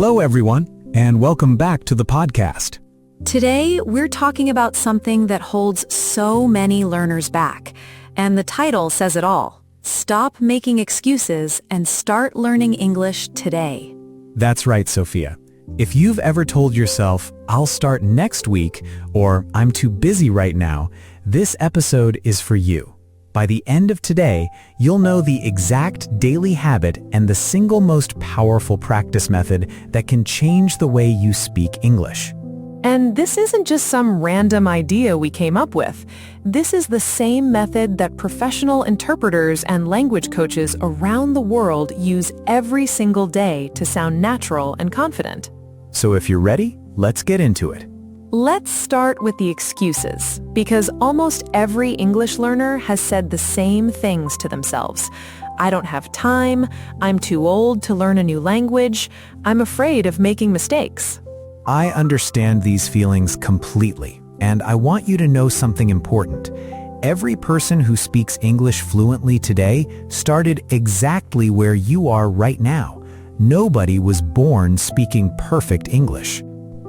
Hello, everyone, and welcome back to the podcast. Today, we're talking about something that holds so many learners back, and the title says it all. Stop making excuses and start learning English today. That's right, Sophia. If you've ever told yourself, I'll start next week, or I'm too busy right now, this episode is for you. By the end of today, you'll know the exact daily habit and the single most powerful practice method that can change the way you speak English. And this isn't just some random idea we came up with. This is the same method that professional interpreters and language coaches around the world use every single day to sound natural and confident. So if you're ready, let's get into it. Let's start with the excuses, because almost every English learner has said the same things to themselves. I don't have time, I'm too old to learn a new language, I'm afraid of making mistakes. I understand these feelings completely, and I want you to know something important. Every person who speaks English fluently today started exactly where you are right now. Nobody was born speaking perfect English.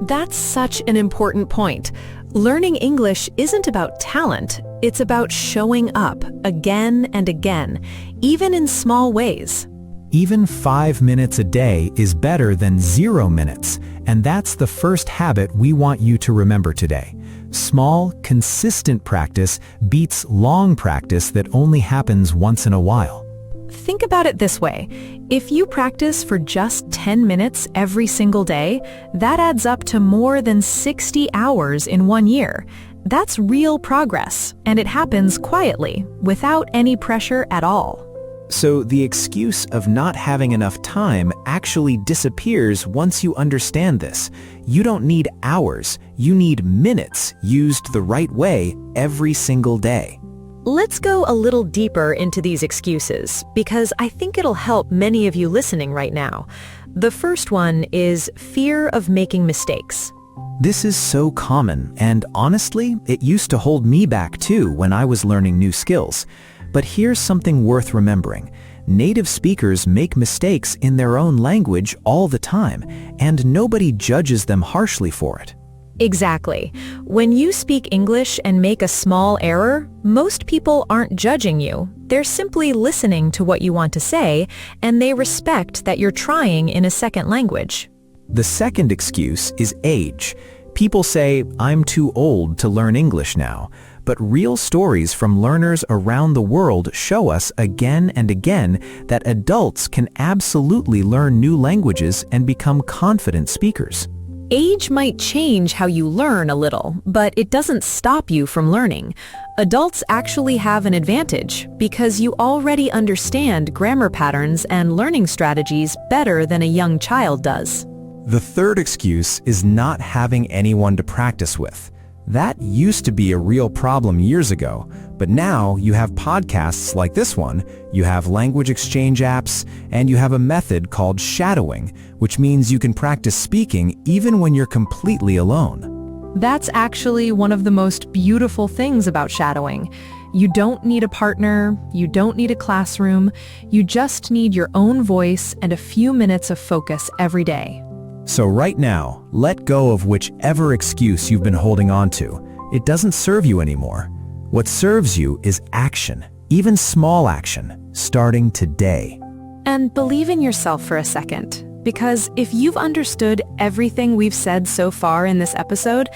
That's such an important point. Learning English isn't about talent, it's about showing up again and again, even in small ways. Even 5 minutes a day is better than 0 minutes, and that's the first habit we want you to remember today. Small, consistent practice beats long practice that only happens once in a while. Think about it this way. If you practice for just 10 minutes every single day, that adds up to more than 60 hours in 1 year. That's real progress, and it happens quietly, without any pressure at all. So the excuse of not having enough time actually disappears once you understand this. You don't need hours, you need minutes used the right way every single day. Let's go a little deeper into these excuses, because I think it'll help many of you listening right now. The first one is fear of making mistakes. This is so common, and honestly, it used to hold me back too when I was learning new skills. But here's something worth remembering. Native speakers make mistakes in their own language all the time, and nobody judges them harshly for it. Exactly. When you speak English and make a small error, most people aren't judging you. They're simply listening to what you want to say, and they respect that you're trying in a second language. The second excuse is age. People say, I'm too old to learn English now. But real stories from learners around the world show us again and again that adults can absolutely learn new languages and become confident speakers. Age might change how you learn a little, but it doesn't stop you from learning. Adults actually have an advantage because you already understand grammar patterns and learning strategies better than a young child does. The third excuse is not having anyone to practice with. That used to be a real problem years ago, but now you have podcasts like this one, you have language exchange apps, and you have a method called shadowing, which means you can practice speaking even when you're completely alone. That's actually one of the most beautiful things about shadowing. You don't need a partner, you don't need a classroom, you just need your own voice and a few minutes of focus every day. So right now, let go of whichever excuse you've been holding on to. It doesn't serve you anymore. What serves you is action, even small action, starting today. And believe in yourself for a second, because if you've understood everything we've said so far in this episode,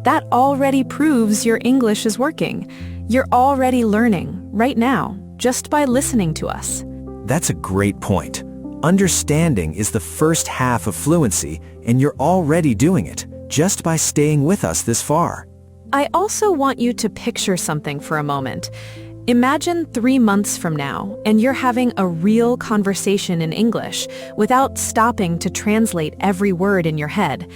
that already proves your English is working. You're already learning right now, just by listening to us. That's a great point. Understanding is the first half of fluency, and you're already doing it, just by staying with us this far. I also want you to picture something for a moment. Imagine 3 months from now, and you're having a real conversation in English without stopping to translate every word in your head.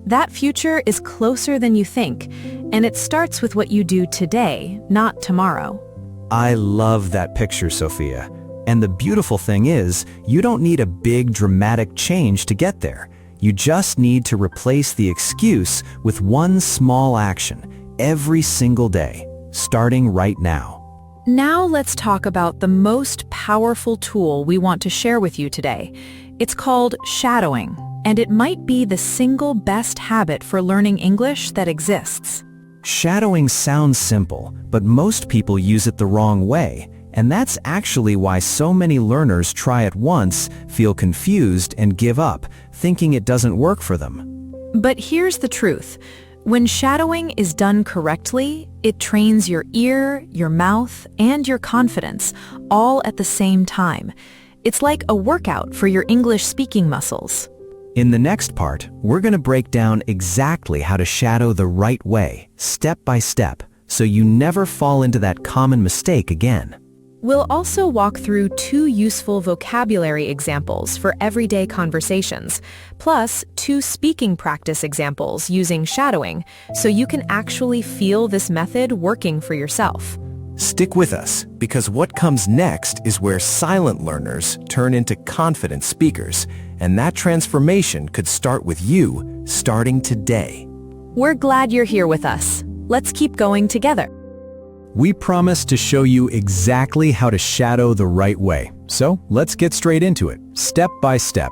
That future is closer than you think, and it starts with what you do today, not tomorrow. I love that picture, Sophia. And the beautiful thing is, you don't need a big dramatic change to get there. You just need to replace the excuse with one small action every single day, starting right now. Now let's talk about the most powerful tool we want to share with you today. It's called shadowing. and it might be the single best habit for learning English that exists. Shadowing sounds simple, but most people use it the wrong way, and that's actually why so many learners try it once, feel confused, and give up, thinking it doesn't work for them. But here's the truth. When shadowing is done correctly, it trains your ear, your mouth, and your confidence, all at the same time. It's like a workout for your English speaking muscles. In the next part, we're going to break down exactly how to shadow the right way, step by step, so you never fall into that common mistake again. We'll also walk through 2 useful vocabulary examples for everyday conversations, plus 2 speaking practice examples using shadowing, so you can actually feel this method working for yourself. Stick with us, because what comes next is where silent learners turn into confident speakers, and that transformation could start with you, starting today. We're glad you're here with us. Let's keep going together. We promise to show you exactly how to shadow the right way. So let's get straight into it, step by step.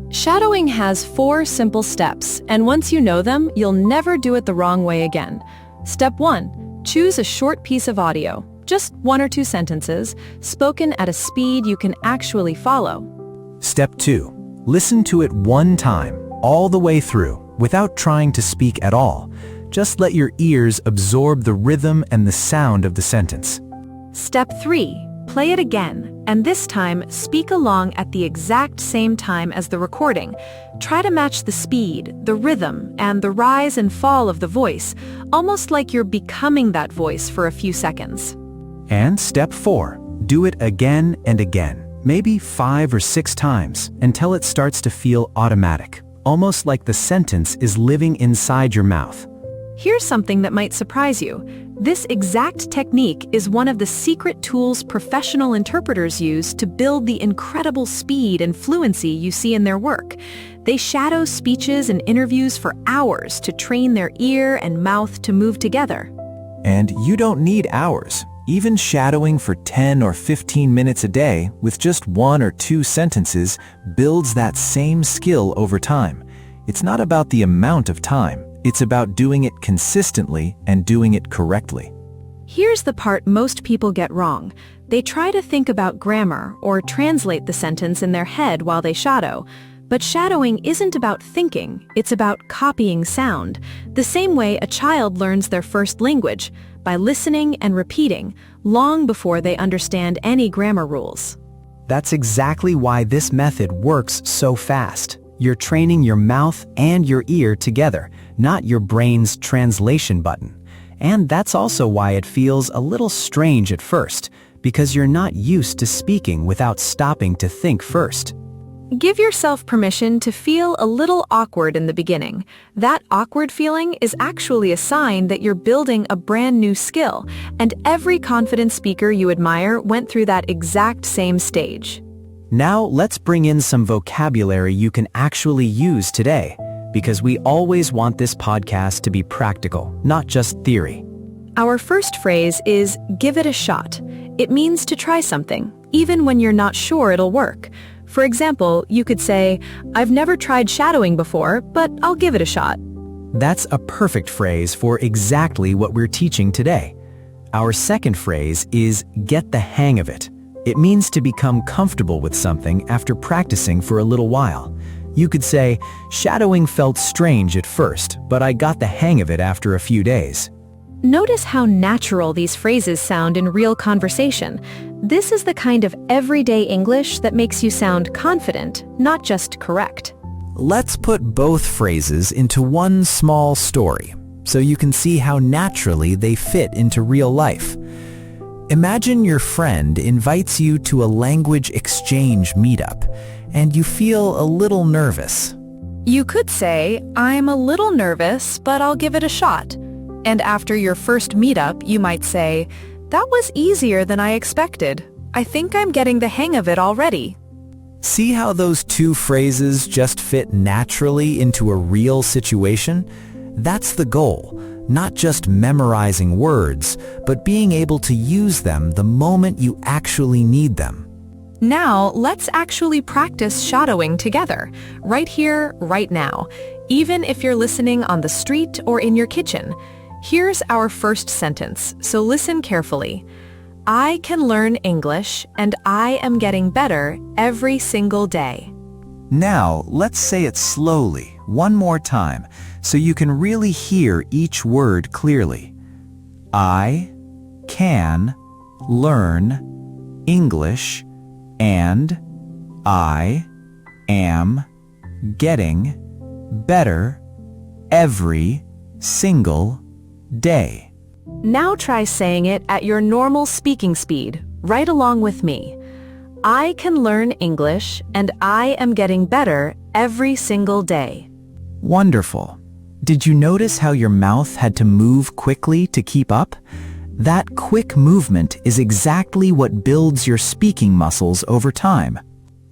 Shadowing has 4 simple steps, and once you know them, you'll never do it the wrong way again. Step 1. Choose a short piece of audio, just 1 or 2 sentences, spoken at a speed you can actually follow. Step 2. Listen to it one time, all the way through, without trying to speak at all. Just let your ears absorb the rhythm and the sound of the sentence. Step 3. Play it again, and this time speak along at the exact same time as the recording. Try to match the speed, the rhythm, and the rise and fall of the voice, almost like you're becoming that voice for a few seconds. And step 4. Do it again and again, maybe 5 or 6 times, until it starts to feel automatic, almost like the sentence is living inside your mouth. Here's something that might surprise you. This exact technique is one of the secret tools professional interpreters use to build the incredible speed and fluency you see in their work. They shadow speeches and interviews for hours to train their ear and mouth to move together. And you don't need hours. Even shadowing for 10 or 15 minutes a day with just 1 or 2 sentences builds that same skill over time. It's not about the amount of time. It's about doing it consistently and doing it correctly. Here's the part most people get wrong. They try to think about grammar or translate the sentence in their head while they shadow. But shadowing isn't about thinking, it's about copying sound, the same way a child learns their first language, by listening and repeating, long before they understand any grammar rules. That's exactly why this method works so fast. You're training your mouth and your ear together, not your brain's translation button. And that's also why it feels a little strange at first, because you're not used to speaking without stopping to think first. Give yourself permission to feel a little awkward in the beginning. That awkward feeling is actually a sign that you're building a brand new skill, and every confident speaker you admire went through that exact same stage. Now let's bring in some vocabulary you can actually use today, because we always want this podcast to be practical, not just theory. Our first phrase is give it a shot. It means to try something, even when you're not sure it'll work. For example, you could say, I've never tried shadowing before, but I'll give it a shot. That's a perfect phrase for exactly what we're teaching today. Our second phrase is get the hang of it. It means to become comfortable with something after practicing for a little while. You could say, shadowing felt strange at first, but I got the hang of it after a few days. Notice how natural these phrases sound in real conversation. This is the kind of everyday English that makes you sound confident, not just correct. Let's put both phrases into one small story, so you can see how naturally they fit into real life. Imagine your friend invites you to a language exchange meetup, and you feel a little nervous. You could say, I'm a little nervous, but I'll give it a shot. And after your first meetup, you might say, that was easier than I expected. I think I'm getting the hang of it already. See how those 2 phrases just fit naturally into a real situation? That's the goal, not just memorizing words, but being able to use them the moment you actually need them. Now, let's actually practice shadowing together, right here, right now, even if you're listening on the street or in your kitchen. Here's our first sentence, so listen carefully. I can learn English, and I am getting better every single day. Now, let's say it slowly, one more time, so you can really hear each word clearly. I can learn English, and I am getting better every single day. Now try saying it at your normal speaking speed, right along with me. I can learn English, and I am getting better every single day. Wonderful. Did you notice how your mouth had to move quickly to keep up? That quick movement is exactly what builds your speaking muscles over time.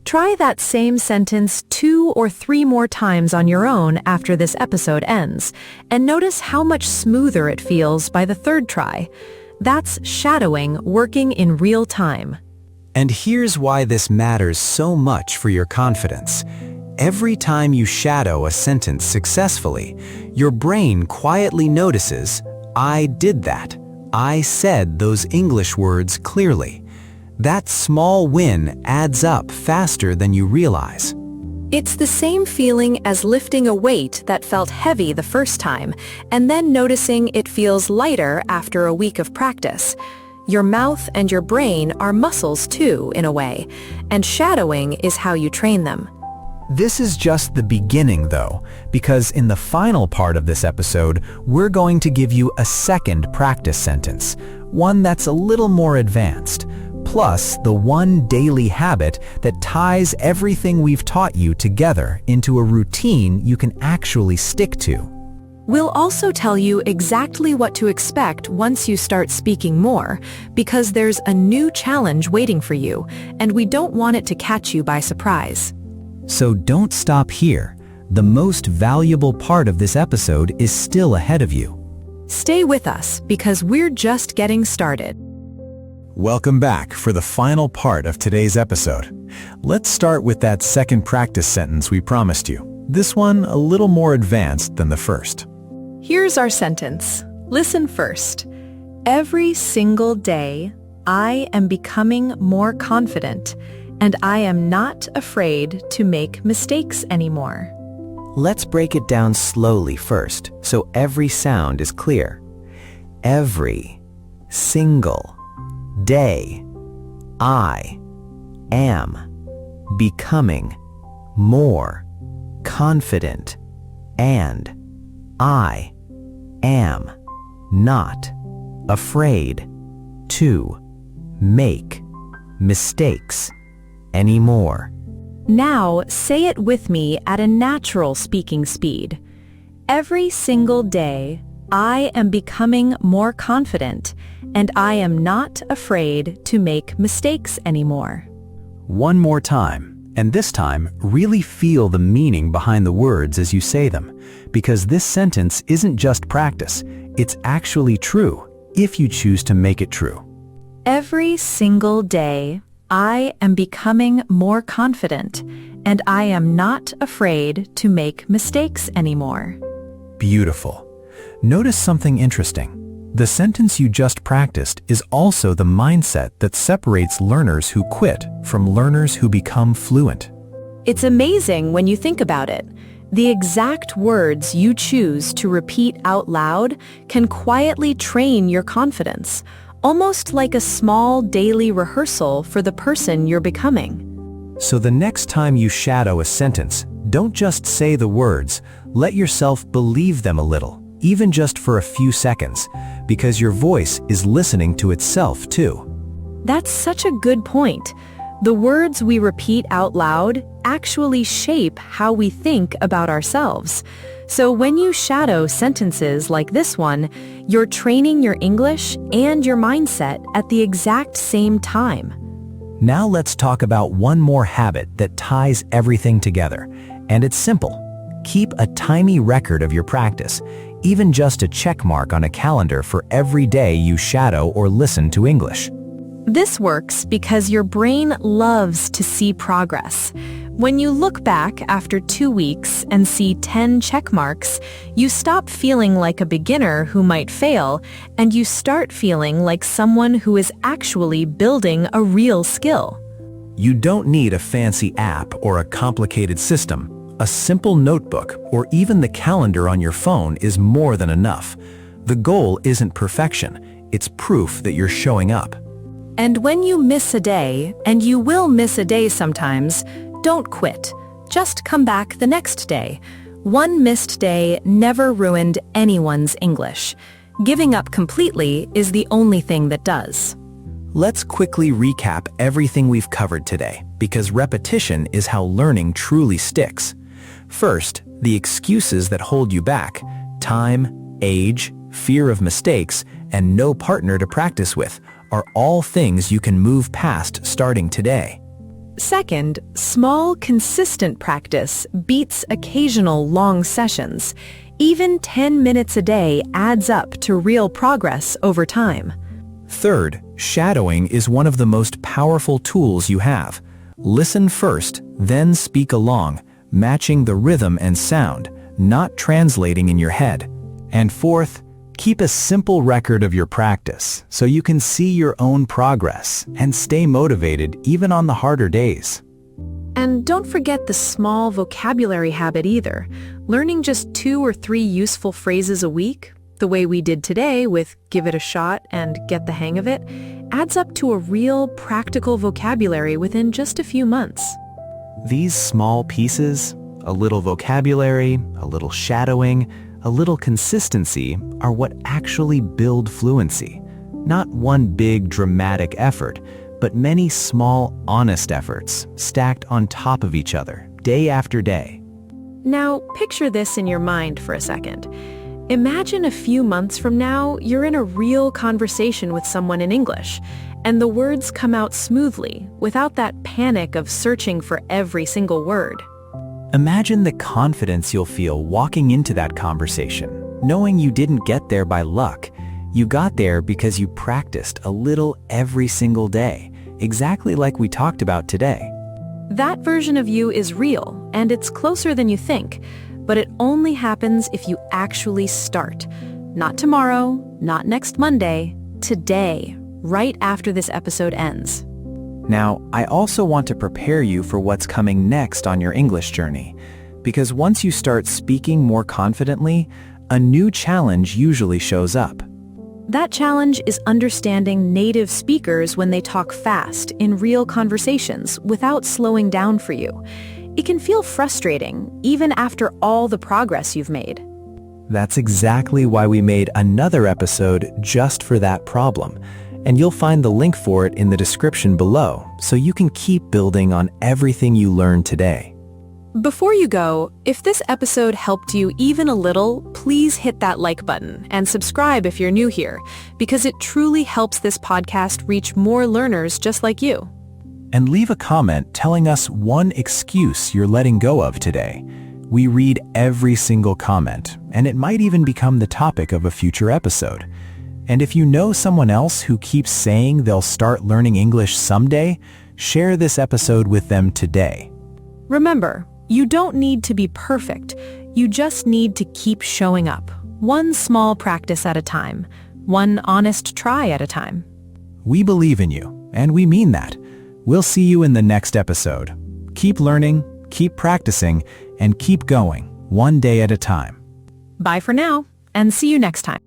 Try that same sentence 2 or 3 more times on your own after this episode ends, and notice how much smoother it feels by the 3rd try. That's shadowing working in real time. And here's why this matters so much for your confidence. Every time you shadow a sentence successfully, your brain quietly notices, I did that. I said those English words clearly. That small win adds up faster than you realize. It's the same feeling as lifting a weight that felt heavy the first time, and then noticing it feels lighter after a week of practice. Your mouth and your brain are muscles too, in a way, and shadowing is how you train them. This is just the beginning, though, because in the final part of this episode, we're going to give you a second practice sentence, one that's a little more advanced, plus the one daily habit that ties everything we've taught you together into a routine you can actually stick to. We'll also tell you exactly what to expect once you start speaking more, because there's a new challenge waiting for you, and we don't want it to catch you by surprise. So don't stop here. The most valuable part of this episode is still ahead of you. Stay with us, because we're just getting started. Welcome back for the final part of today's episode. Let's start with that second practice sentence we promised you. This one a little more advanced than the first. Here's our sentence. Listen first. Every single day, I am becoming more confident, and I am not afraid to make mistakes anymore. Let's break it down slowly first, so every sound is clear. Every single day, I am becoming more confident, and I am not afraid to make mistakes anymore. Now say it with me at a natural speaking speed. Every single day, I am becoming more confident, and I am not afraid to make mistakes anymore. One more time, and this time really feel the meaning behind the words as you say them, because this sentence isn't just practice, it's actually true, if you choose to make it true. Every single day, I am becoming more confident, and I am not afraid to make mistakes anymore. Beautiful. Notice something interesting. The sentence you just practiced is also the mindset that separates learners who quit from learners who become fluent. It's amazing when you think about it. The exact words you choose to repeat out loud can quietly train your confidence, almost like a small daily rehearsal for the person you're becoming. So the next time you shadow a sentence, don't just say the words, let yourself believe them a little, even just for a few seconds, because your voice is listening to itself too. That's such a good point. The words we repeat out loud actually shape how we think about ourselves. So when you shadow sentences like this one, you're training your English and your mindset at the exact same time. Now let's talk about one more habit that ties everything together, and it's simple. Keep a tiny record of your practice, even just a check mark on a calendar for every day you shadow or listen to English. This works because your brain loves to see progress. When you look back after 2 weeks and see 10 check marks, you stop feeling like a beginner who might fail, and you start feeling like someone who is actually building a real skill. You don't need a fancy app or a complicated system. A simple notebook or even the calendar on your phone is more than enough. The goal isn't perfection, it's proof that you're showing up. And when you miss a day, and you will miss a day sometimes, don't quit. Just come back the next day. One missed day never ruined anyone's English. Giving up completely is the only thing that does. Let's quickly recap everything we've covered today, because repetition is how learning truly sticks. First, the excuses that hold you back: time, age, fear of mistakes, and no partner to practice with are all things you can move past starting today. Second, small, consistent practice beats occasional long sessions. Even 10 minutes a day adds up to real progress over time. Third, shadowing is one of the most powerful tools you have. Listen first, then speak along, matching the rhythm and sound, not translating in your head. And fourth, keep a simple record of your practice so you can see your own progress and stay motivated even on the harder days. And don't forget the small vocabulary habit either. Learning just 2 or 3 useful phrases a week, the way we did today with give it a shot and get the hang of it, adds up to a real practical vocabulary within just a few months. These small pieces, a little vocabulary, a little shadowing, a little consistency, are what actually build fluency. Not one big dramatic effort, but many small, honest efforts stacked on top of each other, day after day. Now, picture this in your mind for a second. Imagine a few months from now, you're in a real conversation with someone in English, and the words come out smoothly, without that panic of searching for every single word. Imagine the confidence you'll feel walking into that conversation, knowing you didn't get there by luck. You got there because you practiced a little every single day, exactly like we talked about today. That version of you is real, and it's closer than you think, but it only happens if you actually start. Not tomorrow, not next Monday, today, right after this episode ends. Now, I also want to prepare you for what's coming next on your English journey, because once you start speaking more confidently, a new challenge usually shows up. That challenge is understanding native speakers when they talk fast in real conversations without slowing down for you. It can feel frustrating, even after all the progress you've made. That's exactly why we made another episode just for that problem. And you'll find the link for it in the description below, so you can keep building on everything you learned today. Before you go, if this episode helped you even a little, please hit that like button and subscribe if you're new here, because it truly helps this podcast reach more learners just like you. And leave a comment telling us one excuse you're letting go of today. We read every single comment, and it might even become the topic of a future episode. And if you know someone else who keeps saying they'll start learning English someday, share this episode with them today. Remember, you don't need to be perfect. You just need to keep showing up, one small practice at a time, one honest try at a time. We believe in you, and we mean that. We'll see you in the next episode. Keep learning, keep practicing, and keep going, one day at a time. Bye for now, and see you next time.